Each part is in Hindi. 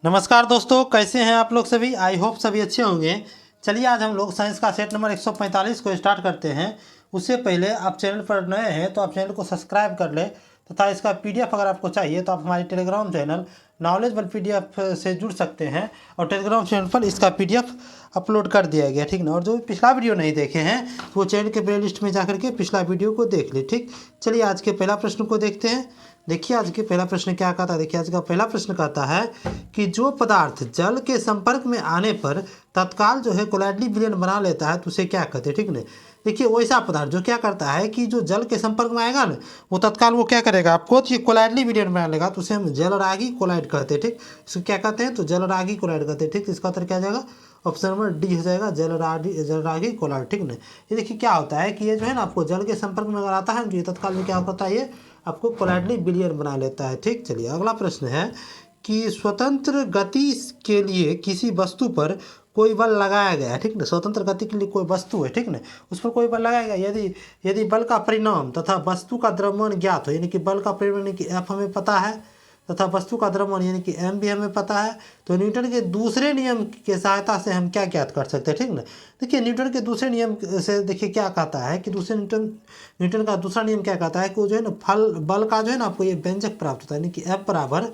नमस्कार दोस्तों, कैसे हैं आप लोग सभी। आई होप सभी अच्छे होंगे। चलिए आज हम लोग साइंस का सेट नंबर 145 को स्टार्ट करते हैं। उससे पहले आप चैनल पर नए हैं तो आप चैनल को सब्सक्राइब कर लें तथा इसका पीडीएफ अगर आपको चाहिए तो आप हमारे टेलीग्राम चैनल नॉलेजेबल पीडीएफ से जुड़ सकते हैं और टेलीग्राम चैनल पर इसका पीडीएफ अपलोड कर दिया गया, ठीक ना। और जो पिछला वीडियो नहीं देखे हैं तो वो चैनल के प्लेलिस्ट में जाकर के पिछला वीडियो को देख ले, ठीक। चलिए आज के पहला प्रश्न को देखते हैं। देखिए आज के पहला प्रश्न क्या कहता है। देखिए आज का पहला प्रश्न कहता है कि जो पदार्थ जल के संपर्क में आने पर तत्काल जो है कोलाइडली विलयन बना लेता है तो उसे क्या कहते हैं, ठीक ना। देखिए वैसा पदार्थ जो क्या करता है कि जो जल के संपर्क में आएगा ना वो तत्काल वो क्या करेगा आपको तो ये कोलाइडली विलयन बना लेगा, तो उसे हम जलरागी कोलाइड कहते हैं, ठीक। इसको क्या कहते हैं तो जलरागी कोलाइड कहते हैं, ठीक। इसका उत्तर क्या जाएगा, ऑप्शन नंबर डी हो जाएगा, जलरागी कोलाइड, ठीक ना। ये देखिए क्या होता है कि ये जो है ना आपको जल के संपर्क में अगर आता है तो ये तत्काल में क्या होता है, ये आपको कोलाइडली विलयन बना लेता है, ठीक। चलिए अगला प्रश्न है कि स्वतंत्र गति के लिए किसी वस्तु पर कोई बल लगाया गया है, ठीक ना। स्वतंत्र गति के लिए कोई वस्तु है, ठीक ना, उस पर कोई बल लगाया गया। यदि यदि बल का परिणाम तथा वस्तु का द्रव्यमान ज्ञात हो, यानी कि बल का परिणाम यानी कि एफ हमें पता है तथा वस्तु का द्रव्यमान यानी कि एम भी हमें पता है, तो न्यूटन के दूसरे नियम के सहायता से हम क्या ज्ञात कर सकते हैं, ठीक ना। देखिए न्यूटन के दूसरे नियम से देखिए क्या कहता है कि दूसरे न्यूटन का दूसरा नियम क्या कहता है कि वो जो है ना फल बल का जो है ना आपको ये व्यंजक प्राप्त होता है, यानी कि एफ बराबर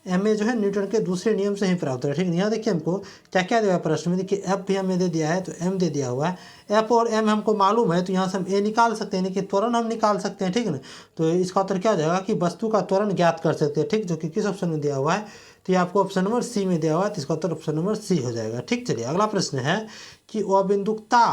एम ए जो है न्यूटन के दूसरे नियम से ही प्राप्त होता है, ठीक है। यहाँ देखिए हमको क्या क्या दिया है प्रश्न में। देखिए एफ भी हमें दे दिया है तो एम दे दिया हुआ है, एफ और एम हमको मालूम है तो यहाँ से हम ए निकाल सकते हैं, यानी कि त्वरण हम निकाल सकते हैं, ठीक है ना। तो इसका उत्तर क्या हो जाएगा कि वस्तु का त्वरण ज्ञात कर सकते हैं, ठीक, जो कि किस ऑप्शन में दिया हुआ है तो ये आपको ऑप्शन नंबर सी में दिया हुआ है, तो इसका उत्तर ऑप्शन नंबर सी हो जाएगा, ठीक। चलिए अगला प्रश्न है कि अबिंदुकता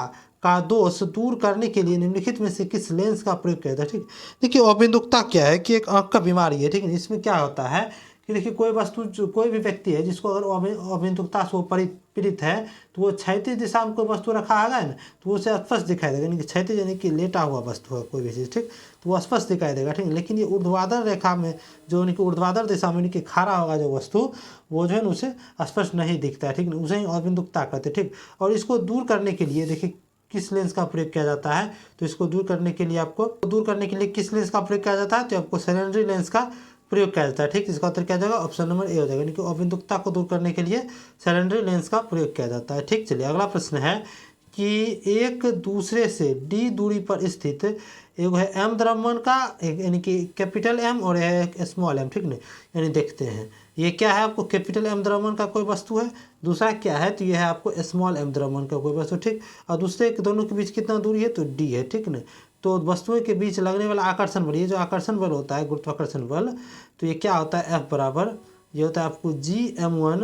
का दोष दूर करने के लिए निम्नलिखित में से किस लेंस का प्रयोग किया जाता है, ठीक। देखिए अबिंदुकता क्या है कि एक आंख का बीमारी है, ठीक है। इसमें क्या होता है कि देखिए कोई वस्तु जो कोई भी व्यक्ति है जिसको अगर अबिंदुकता से वो पीड़ित है तो वो क्षैतिज दिशा में कोई वस्तु रखा है ना तो वो उसे स्पष्ट दिखाई देगा, यानी कि क्षैतिज यानी कि लेटा हुआ वस्तु है कोई भी चीज़, ठीक, तो वो स्पष्ट दिखाई देगा, ठीक। लेकिन ये ऊर्ध्वाधर रेखा में जो यानी कि ऊर्ध्वाधर दिशा में यानी कि खड़ा होगा जो वस्तु वो जो है ना उसे स्पष्ट नहीं दिखता है, ठीक ना, उसे ही अबिंदुकता कहते हैं, ठीक। और इसको दूर करने के लिए देखिए किस लेंस का प्रयोग किया जाता है, तो इसको दूर करने के लिए आपको दूर करने के लिए किस लेंस का प्रयोग किया जाता है तो आपको सेकेंडरी लेंस का प्रयोग किया जाता है, ठीक। इसका उत्तर क्या जाएगा, ऑप्शन नंबर ए हो जाएगा, यानी कि अबिंदुकता को दूर करने के लिए सेकेंडरी लेंस का प्रयोग किया जाता है, ठीक। चलिए अगला प्रश्न है कि एक दूसरे से डी दूरी पर स्थित एक है एम द्रव्यमान का यानी कि कैपिटल एम और एक स्मॉल एम, ठीक नहीं, यानी देखते हैं ये क्या है आपको कैपिटल एम द्रव्यमान का कोई वस्तु है, दूसरा क्या है तो ये है आपको स्मॉल एम द्रव्यमान का कोई वस्तु, ठीक। और दूसरे दोनों के बीच कितना दूरी है तो डी है, ठीक ना। तो वस्तुओं के बीच लगने वाला आकर्षण बल, ये जो आकर्षण बल होता है गुरुत्वाकर्षण बल, तो ये क्या होता है एफ बराबर ये होता है आपको G m1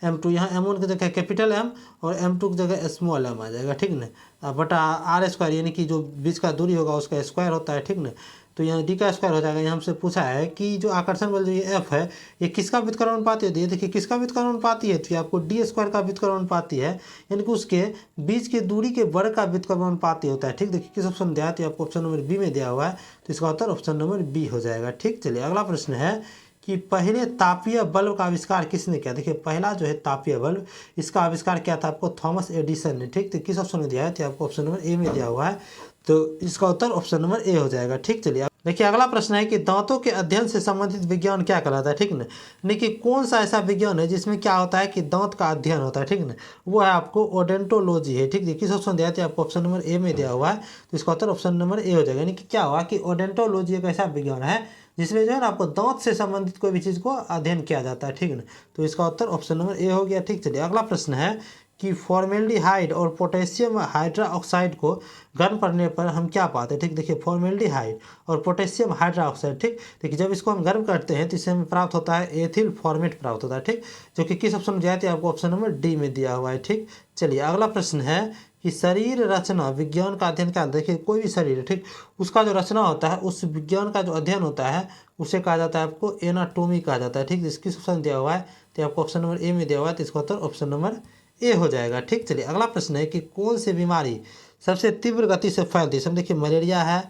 m2, यहाँ m1 की जगह कैपिटल एम और m2 की जगह स्मॉल एम आ जाएगा, ठीक ना, बटा आर स्क्वायर यानी कि जो बीच का दूरी होगा उसका स्क्वायर होता है, ठीक ना। तो यहाँ डी का स्क्वायर हो जाएगा। यहाँ हमसे पूछा है कि जो आकर्षण बल जो ये एफ है ये किसका व्युत्क्रमण अनुपाती है, देखिए किसका व्युत्क्रमण अनुपाती है तो ये आपको डी स्क्वायर का व्युत्क्रमण अनुपाती है, यानी कि उसके बीच के दूरी के वर्ग का व्युत्क्रमण अनुपाती होता है, ठीक। देखिए किस ऑप्शन में दिया है तो आपको ऑप्शन नंबर बी में दिया हुआ है, तो इसका उत्तर ऑप्शन नंबर बी हो जाएगा, ठीक। चलिए अगला प्रश्न है कि पहले तापीय बल्ब का आविष्कार किसने किया। देखिए पहला जो है तापीय बल्ब इसका आविष्कार किया था आपको थॉमस एडिसन ने, ठीक। तो किस ऑप्शन में दिया है तो आपको ऑप्शन नंबर ए में दिया हुआ है, तो इसका उत्तर ऑप्शन नंबर ए हो जाएगा, ठीक। चलिए देखिए अगला प्रश्न है कि दांतों के अध्ययन से संबंधित विज्ञान क्या कहलाता है, ठीक ना। देखिए कौन सा ऐसा विज्ञान है जिसमें क्या होता है कि दांत का अध्ययन होता है, ठीक ना, वो है आपको ओडेंटोलॉजी है, ठीक। किस ऑप्शन दिया है आपको ऑप्शन नंबर ए में दिया हुआ है, तो इसका उत्तर ऑप्शन नंबर ए हो जाएगा, यानी कि क्या हुआ कि ओडेंटोलॉजी एक ऐसा विज्ञान है जिसमें जो है ना आपको दांत से संबंधित कोई भी चीज़ को अध्ययन किया जाता है, ठीक ना, तो इसका उत्तर ऑप्शन नंबर ए हो गया, ठीक। चलिए अगला प्रश्न है कि फॉर्मेल्डिहाइड और पोटेशियम हाइड्रोक्साइड को गर्म करने पर हम क्या पाते हैं, ठीक। देखिए फॉर्मेल्डिहाइड और पोटेशियम हाइड्रोक्साइड, ठीक। देखिए जब इसको हम गर्म करते हैं तो इससे हमें प्राप्त होता है एथिल फॉर्मेट प्राप्त होता है, ठीक, जो कि किस ऑप्शन में जाते हैं आपको ऑप्शन नंबर डी में दिया हुआ है, ठीक। चलिए अगला प्रश्न है कि शरीर रचना विज्ञान का अध्ययन क्या, देखिए कोई भी शरीर है, ठीक, उसका जो रचना होता है उस विज्ञान का जो अध्ययन होता है उसे कहा जाता है आपको एनाटोमी कहा जाता है, ठीक। किस ऑप्शन दिया हुआ है तो आपको ऑप्शन नंबर ए में दिया हुआ है, तो इसका उत्तर ऑप्शन नंबर ए हो जाएगा, ठीक। चलिए अगला प्रश्न है कि कौन सी बीमारी सबसे तीव्र गति से फैलती है। सब देखिए मलेरिया है,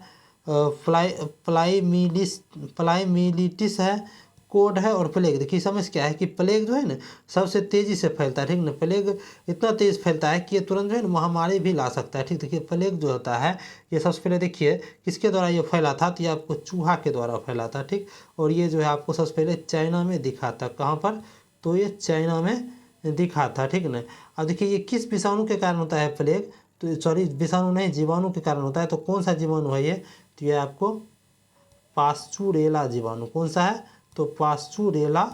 प्लाइमीलिटिस है, कोड है और प्लेग। देखिए समझ क्या है कि प्लेग जो है ना सबसे तेज़ी से फैलता है, ठीक ना। प्लेग इतना तेज़ फैलता है कि ये तुरंत जो है ना महामारी भी ला सकता है, ठीक। देखिए प्लेग जो होता है ये सबसे पहले देखिए किसके द्वारा ये फैला था तो ये आपको चूहा के द्वारा फैला था, ठीक। और ये जो है आपको सबसे पहले चाइना में दिखा था, कहाँ पर तो ये चाइना में दिखा था, ठीक ना। अब देखिए ये किस विषाणु के कारण होता है प्लेग, तो सॉरी विषाणु नहीं, जीवाणु के कारण होता है। तो कौन सा जीवाणु है ये, तो ये आपको पास्चुरेला जीवाणु। कौन सा है, तो पास्चुरेला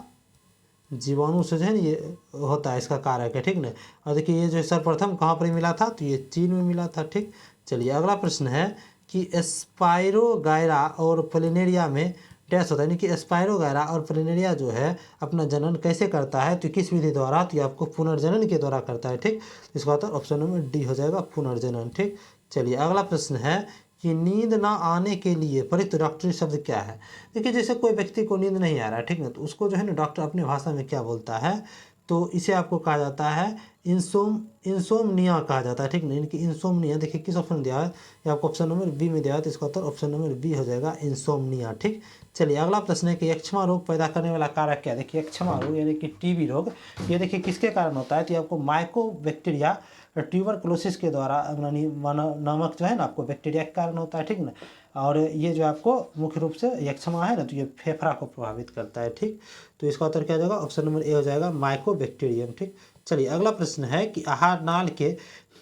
जीवाणु से जो है ना ये होता है, इसका कारक है, ठीक ना। और देखिए ये जो सर्वप्रथम कहाँ पर मिला था, तो ये चीन में मिला था, ठीक। चलिए अगला प्रश्न है कि स्पाइरोगायरा और प्लेनेरिया में डैश होता है, यानी कि स्पाइरोगायरा और प्लेनेरिया जो है अपना जनन कैसे करता है, तो किस विधि द्वारा, तो ये आपको पुनर्जनन के द्वारा करता है, ठीक। इसका उत्तर ऑप्शन नंबर डी हो जाएगा, पुनर्जनन, ठीक। चलिए अगला प्रश्न है कि नींद ना आने के लिए प्रयुक्त डॉक्टरी शब्द क्या है। देखिए जैसे कोई व्यक्ति को नींद नहीं आ रहा है, ठीक ना, तो उसको जो है ना डॉक्टर अपनी भाषा में क्या बोलता है, तो इसे आपको कहा जाता है इंसोमनिया कहा जाता है, ठीक ना। इनकी इंसोमनिया देखिए किस ऑप्शन में दिया है, ये आपको ऑप्शन नंबर बी में दिया है, तो इसका उत्तर ऑप्शन नंबर बी हो जाएगा, इंसोमनिया, ठीक। चलिए अगला प्रश्न है कि यक्ष्मा रोग पैदा करने वाला कारक क्या है। देखिए यक्ष्मा रोग यानी कि टीबी रोग, ये देखिए किसके कारण होता है, तो ये आपको माइकोबैक्टीरिया ट्यूबरकुलोसिस के द्वारा नामक जो है ना आपको बैक्टीरिया के कारण होता है, ठीक ना। और ये जो आपको मुख्य रूप से यक्ष्मा है ना, तो ये फेफड़ा को प्रभावित करता है, ठीक। तो इसका उत्तर क्या हो जाएगा, ऑप्शन नंबर ए हो जाएगा, माइकोबैक्टीरियम, ठीक। चलिए अगला प्रश्न है कि आहार नाल के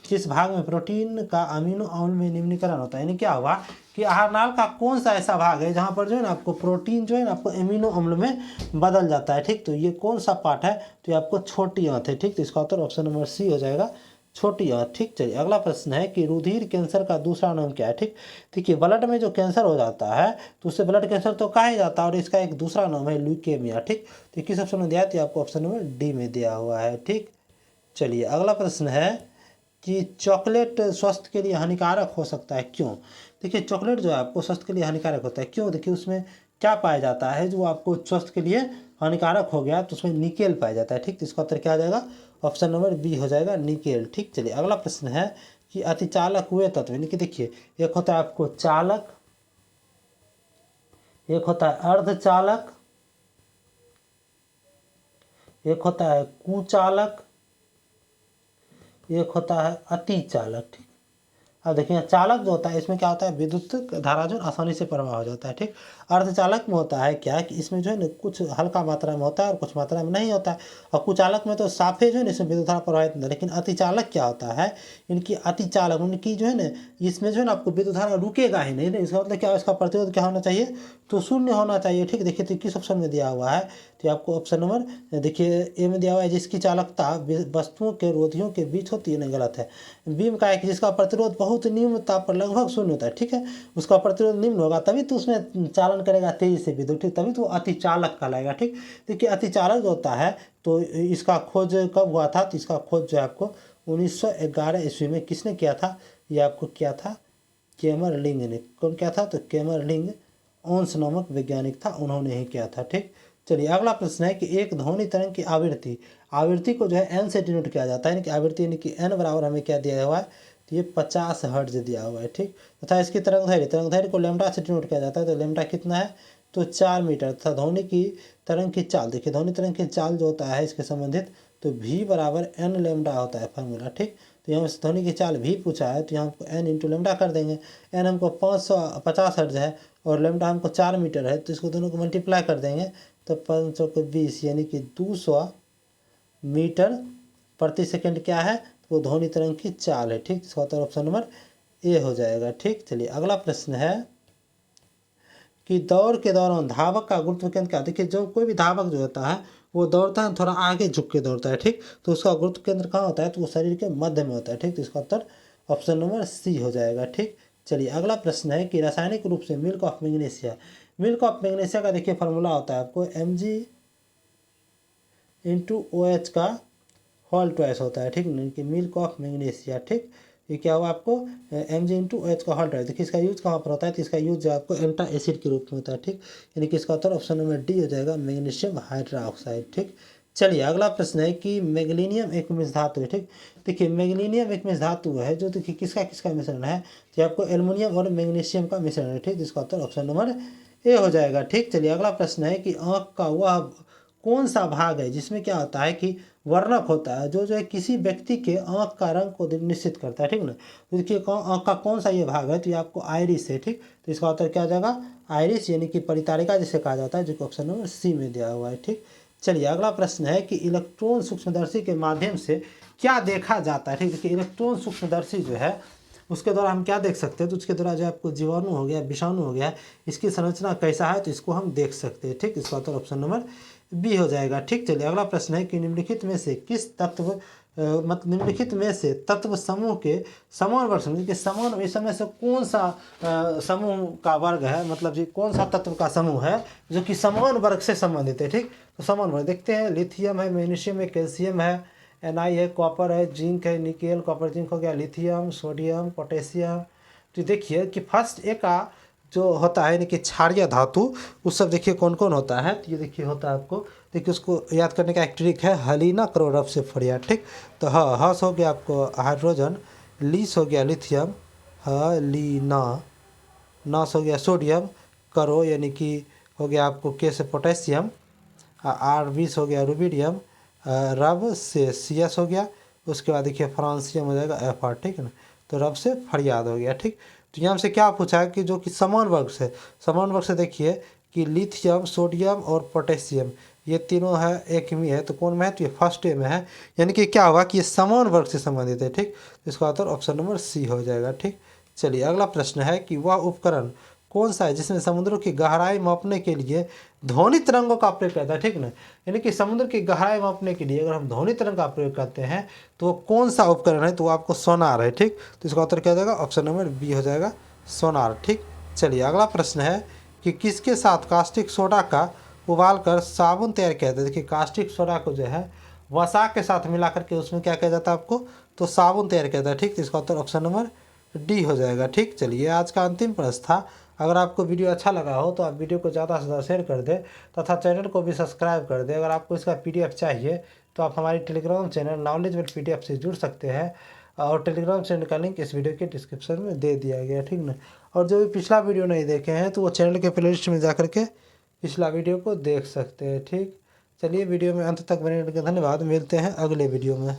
किस भाग में प्रोटीन का अमीनो अम्ल में निम्नीकरण होता है। यानी क्या हुआ कि आहार नाल का कौन सा ऐसा भाग है जहाँ पर जो है ना आपको प्रोटीन जो है ना आपको अमीनो अम्ल में बदल जाता है, ठीक। तो ये कौन सा पार्ट है, तो ये आपको छोटी आंत है, ठीक। तो इसका उत्तर ऑप्शन नंबर सी हो जाएगा, छोटी आंत, ठीक। चलिए अगला प्रश्न है कि रुधिर कैंसर का दूसरा नाम क्या है, ठीक। देखिए ब्लड में जो कैंसर हो जाता है तो उससे ब्लड कैंसर तो कहा ही जाता है, और इसका एक दूसरा नाम है ल्यूकेमिया, ठीक। तो किस ऑप्शन में दिया है, तो आपको ऑप्शन नंबर डी में दिया हुआ है, ठीक। चलिए अगला प्रश्न है कि चॉकलेट स्वास्थ्य के लिए हानिकारक हो सकता है, क्यों। देखिए चॉकलेट जो है आपको स्वास्थ्य के लिए हानिकारक होता है, क्यों। देखिए उसमें क्या पाया जाता है जो आपको स्वास्थ्य के लिए हानिकारक हो गया, तो उसमें निकेल पाया जाता है, ठीक। तो इसका उत्तर क्या आ जाएगा, ऑप्शन नंबर बी हो जाएगा, निकेल, ठीक। चलिए अगला प्रश्न है कि अतिचालक हुए तत्व, यानी कि देखिए एक होता है आपको चालक, एक होता है अर्धचालक, एक होता है कुचालक, एक होता है अतिचालक, ठीक। अब देखिए चालक जो होता है इसमें क्या होता है, विद्युत धारा जो आसानी से प्रवाह हो जाता है, ठीक। अर्धचालक में होता है क्या कि इसमें जो है ना कुछ हल्का मात्रा में होता है और कुछ मात्रा में नहीं होता है, और कुचालक में तो साफे जो है ना इसमें विद्युत धारा प्रवाहित नहीं होता। लेकिन अतिचालक क्या होता है, इनकी अतिचालक उनकी जो है ना इसमें जो है ना आपको विद्युत धारा रुकेगा ही नहीं, इसका मतलब क्या, इसका प्रतिरोध क्या होना चाहिए, तो शून्य होना चाहिए, ठीक। देखिए तो किस ऑप्शन में दिया हुआ है, तो आपको ऑप्शन नंबर देखिए ए में दिया हुआ है, जिसकी चालकता वस्तुओं के रोधियों के बीच होती है, नहीं गलत है। बीम का है कि जिसका प्रतिरोध बहुत निम्न ताप पर लगभग शून्य होता है, ठीक है। उसका प्रतिरोध निम्न होगा तभी तो उसमें चालन करेगा तेजी से विद्युत, ठीक, तभी तो अतिचालक कहलाएगा, ठीक। देखिए अतिचालक जो होता है तो इसका खोज कब हुआ था, तो इसका खोज जो है आपको 1911 ईस्वी में किसने किया था, ये आपको किया था केमरलिंग ने। कौन किया था, तो केमरलिंग ओंस नामक वैज्ञानिक था, उन्होंने ही किया था, ठीक। चलिए अगला प्रश्न है कि एक ध्वनि तरंग की आवृत्ति को जो है एन से डिनोट किया जाता है, यानी कि आवृत्ति यानी कि एन बराबर हमें क्या दिया हुआ है, तो ये 50 हर्ट्ज दिया हुआ है, ठीक। तथा इसकी तरंग को लैम्डा से डिनोट किया जाता है, तो लैम्डा कितना है, तो 4 मीटर। तथा ध्वनि की तरंग की चाल, देखिए ध्वनि तरंग की चाल जो होता है इसके संबंधित, तो v बराबर एन लैम्डा होता है फार्मूला, ठीक। तो यहाँ से ध्वनि की चाल भी पूछा है, तो यहाँ हमको एन इंटू लैम्डा कर देंगे। एन हमको 550 हर्ट्ज है और लैम्डा हमको 4 मीटर है, तो इसको दोनों को मल्टीप्लाई कर देंगे तो 520 यानी कि 200 मीटर प्रति सेकंड क्या है, तो वो ध्वनि तरंग की चाल है, ठीक। इसका उत्तर ऑप्शन नंबर ए हो जाएगा, ठीक। चलिए अगला प्रश्न है कि दौड़ के दौरान धावक का गुरुत्व केंद्र क्या। देखिए जो कोई भी धावक जो होता है वो दौड़ता है थोड़ा आगे झुक के दौड़ता है, ठीक। तो उसका गुरुत्व केंद्र कहाँ होता है, तो वो शरीर के मध्य में होता है, ठीक। तो इसका उत्तर ऑप्शन नंबर सी हो जाएगा, ठीक। चलिए अगला प्रश्न है कि रासायनिक रूप से मिल्क ऑफ मैग्नीशिया का देखिए फार्मूला होता है आपको Mg/OH का होल ट्वाइस होता है, ठीक। कि मिल्क ऑफ मैग्नीशिया, ठीक। ये क्या हुआ आपको Mg/OH का होल ट्वाइस। देखिए इसका यूज कहाँ पर होता है, तो इसका यूज जो आपको एंटा एसिड के रूप में होता है, ठीक। यानी कि इसका उत्तर ऑप्शन नंबर डी हो जाएगा, मैग्नीशियम हाइड्रोक्साइड, ठीक। चलिए अगला प्रश्न है कि मैग्नीशियम एक मिश्र धातु है, ठीक। देखिए मैग्नीशियम एक मिश्र धातु है जो देखिए किसका किसका मिश्रण है, तो आपको एल्युमिनियम और मैग्नीशियम का मिश्रण है, ठीक। जिसका उत्तर ऑप्शन नंबर ए हो जाएगा, ठीक। चलिए अगला प्रश्न है कि आँख का वह कौन सा भाग है जिसमें क्या होता है कि वर्णक होता है जो है किसी व्यक्ति के आँख का रंग को निश्चित करता है, ठीक ना। तो देखिए आँख का कौन सा ये भाग है, तो ये आपको आइरिस है, ठीक। तो इसका उत्तर क्या हो जाएगा, आइरिस यानी कि परितारिका जिसे कहा जाता है, जो कि ऑप्शन नंबर सी में दिया हुआ है, ठीक। चलिए अगला प्रश्न है कि इलेक्ट्रॉन सूक्ष्मदर्शी के माध्यम से क्या देखा जाता है। ठीक, देखिए इलेक्ट्रॉन सूक्ष्मदर्शी जो है उसके द्वारा हम क्या देख सकते हैं, तो उसके द्वारा जो आपको जीवाणु हो गया, विषाणु हो गया, इसकी संरचना कैसा है तो इसको हम देख सकते हैं। ठीक, इसका तो ऑप्शन नंबर बी हो जाएगा। ठीक, चलिए अगला प्रश्न है कि निम्नलिखित में से किस तत्व मतलब निम्नलिखित में से तत्व समूह के समान वर्ग समूह के समान इस समय से कौन सा समूह का वर्ग है, मतलब जी कौन सा तत्व का समूह है जो कि समान वर्ग से संबंधित है। ठीक, तो समान वर्ग देखते हैं, लिथियम है, मैग्नीशियम है, कैल्शियम है, Na है, कॉपर है, जिंक है, निकेल, कॉपर जिंक हो गया, लिथियम, सोडियम, पोटेशियम। तो देखिए कि फर्स्ट एक का जो होता है यानी कि क्षारीय धातु, उस सब देखिए कौन कौन होता है। तो ये देखिए होता है आपको, देखिए उसको याद करने का एक ट्रिक है, हलीना करो रब से फरिया। ठीक, तो हस हो गया आपको हाइड्रोजन, लीस हो गया लिथियम, हलीना, नास हो गया सोडियम, करो यानी कि हो गया आपको के से पोटेशियम, आर 20 हो गया रुबिडियम, रब से सी एस हो गया, उसके बाद देखिए फ्रांसियम हो जाएगा एफ आर। ठीक है ना, तो रब से फरियाद हो गया। ठीक, तो यहाँ से क्या पूछा है कि जो कि समान वर्ग से, समान वर्ग से देखिए कि लिथियम, सोडियम और पोटेशियम ये तीनों है एक में है, तो कौन में है, तो ये फर्स्ट में है, यानी कि क्या होगा कि ये समान वर्ग से संबंधित है। ठीक, तो इसका उत्तर ऑप्शन नंबर सी हो जाएगा। ठीक, चलिए अगला प्रश्न है कि वह उपकरण कौन सा है जिसमें समुद्रों की गहराई मापने के लिए ध्वनि तरंगों का प्रयोग करता है। ठीक ना, यानी कि समुद्र की गहराई मापने के लिए अगर हम ध्वनि तरंग का प्रयोग करते हैं तो वो कौन सा उपकरण है, तो वो आपको सोनार है। ठीक, तो इसका उत्तर क्या हो जाएगा, ऑप्शन नंबर बी हो जाएगा, सोनार। ठीक, चलिए अगला प्रश्न है कि किसके साथ कास्टिक सोडा का उबाल कर साबुन तैयार किया जाता है। देखिए कास्टिक सोडा को जो है वसा के साथ मिला करके उसमें क्या किया जाता है आपको, तो साबुन तैयार किया जाता है। ठीक, तो इसका उत्तर ऑप्शन नंबर डी हो जाएगा। ठीक, चलिए आज का अंतिम प्रश्न था। अगर आपको वीडियो अच्छा लगा हो तो आप वीडियो को ज़्यादा से ज़्यादा शेयर कर दें तथा चैनल को भी सब्सक्राइब कर दें। अगर आपको इसका PDF चाहिए तो आप हमारी टेलीग्राम चैनल नॉलेजेबल PDF से जुड़ सकते हैं, और टेलीग्राम चैनल का लिंक इस वीडियो के डिस्क्रिप्शन में दे दिया गया। ठीक ना, और जो भी पिछला वीडियो नहीं देखे हैं तो वो चैनल के प्लेलिस्ट में जा करके पिछला वीडियो को देख सकते हैं। ठीक, चलिए वीडियो में अंत तक बने रहने का धन्यवाद, मिलते हैं अगले वीडियो में।